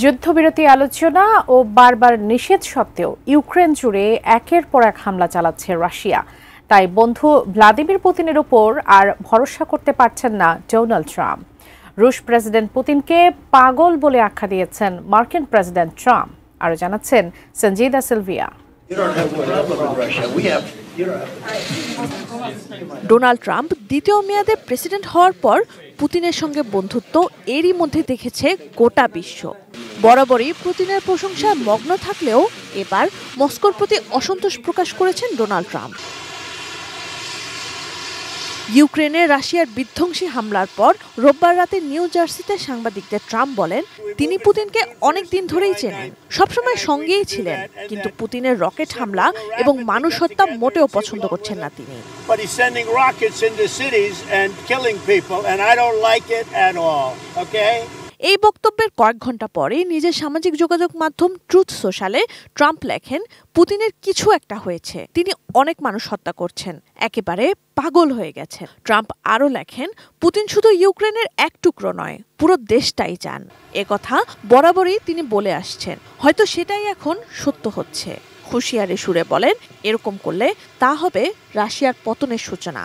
যুদ্ধবিরতি আলোচনা ও বারবার নিষেধ সত্ত্বেও ইউক্রেন জুড়ে একের পর এক হামলা চালাচ্ছে রাশিয়া। তাই বন্ধু ভ্লাদিমির পুতিনের উপর আর ভরসা করতে পারছেন না ডোনাল্ড ট্রাম্প। রুশ প্রেসিডেন্ট পুতিনকে পাগল বলে আখ্যা দিয়েছেন মার্কিন প্রেসিডেন্ট ট্রাম্প। আরও জানাচ্ছেন সঞ্জিদা সিলভিয়া। ডোনাল্ড ট্রাম্প দ্বিতীয় মেয়াদে প্রেসিডেন্ট হওয়ার পর পুতিনের সঙ্গে বন্ধুত্ব এরই মধ্যে দেখেছে গোটা বিশ্ব। বরাবরই পুতিনের প্রশংসায় মগ্ন থাকলেও এবার মস্কোর প্রতি অসন্তোষ প্রকাশ করেছেন ডোনাল্ড ট্রাম্প। ইউক্রেনে রাশিয়ার বিধ্বংসী হামলার পর রোববার রাতে নিউ জার্সিতে সাংবাদিকদের ট্রাম্প বলেন, তিনি পুতিনকে অনেক দিন ধরেই চেনেন, সবসময় সঙ্গেই ছিলেন, কিন্তু পুতিনের রকেট হামলা এবং মানুষ হত্যা মোটেও পছন্দ করছেন না তিনি। এই বক্তব্যের কয়েক ঘন্টা পরে নিজের সামাজিক যোগাযোগ মাধ্যম ট্রুথ সোশ্যালে ট্রাম্প লেখেন, পুতিনের কিছু একটা হয়েছে, তিনি অনেক মানুষ হত্যা করছেন, একেবারে পাগল হয়ে গেছেন। ট্রাম্প আরও লেখেন, পুতিন শুধু ইউক্রেনের এক টুকরো নয়, পুরো দেশটাই চান। একথা বরাবরই তিনি বলে আসছেন, হয়তো সেটাই এখন সত্য হচ্ছে। হুঁশিয়ারি সুরে বলেন, এরকম করলে তা হবে রাশিয়ার পতনের সূচনা।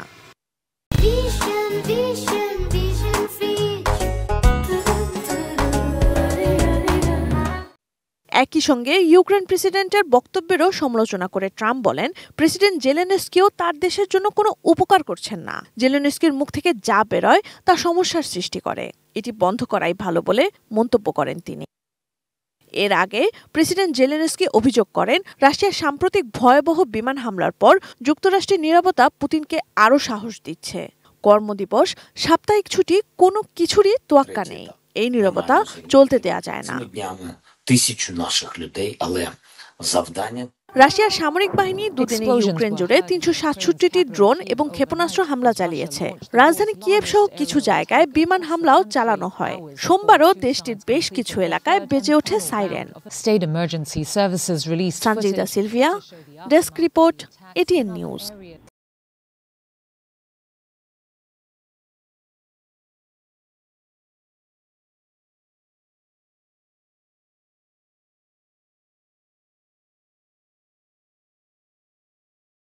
একই সঙ্গে ইউক্রেন প্রেসিডেন্টের বক্তব্যেরও সমালোচনা করে ট্রাম্প বলেন, প্রেসিডেন্ট জেলেনস্কিও তার দেশের জন্য কোনো উপকার করছেন না। জেলেনস্কির মুখ থেকে যা বেরোয় তা সমস্যার সৃষ্টি করে, এটি বন্ধ করাই ভালো বলে মন্তব্য করেন তিনি। এর আগে প্রেসিডেন্ট জেলেনস্কি অভিযোগ করেন, রাশিয়ার সাম্প্রতিক ভয়াবহ বিমান হামলার পর যুক্তরাষ্ট্রের নিরাপত্তা পুতিনকে আরও সাহস দিচ্ছে। কর্মদিবস, সাপ্তাহিক ছুটি, কোনো কিছুরই তোয়াক্কা নেই। এই নীরবতা চলতে দেয়া যায় না। রাশিয়ার সামরিক বাহিনী দুদিনে ইউক্রেন জুড়ে ৩৬৭টি ড্রোন এবং ক্ষেপণাস্ত্র হামলা চালিয়েছে। রাজধানী কিয়েভ সহ কিছু জায়গায় বিমান হামলাও চালানো হয়। সোমবারও দেশটির বেশ কিছু এলাকায় বেজে ওঠে siren. State emergency services released Sanjida Sylvia, desk report, ATN news.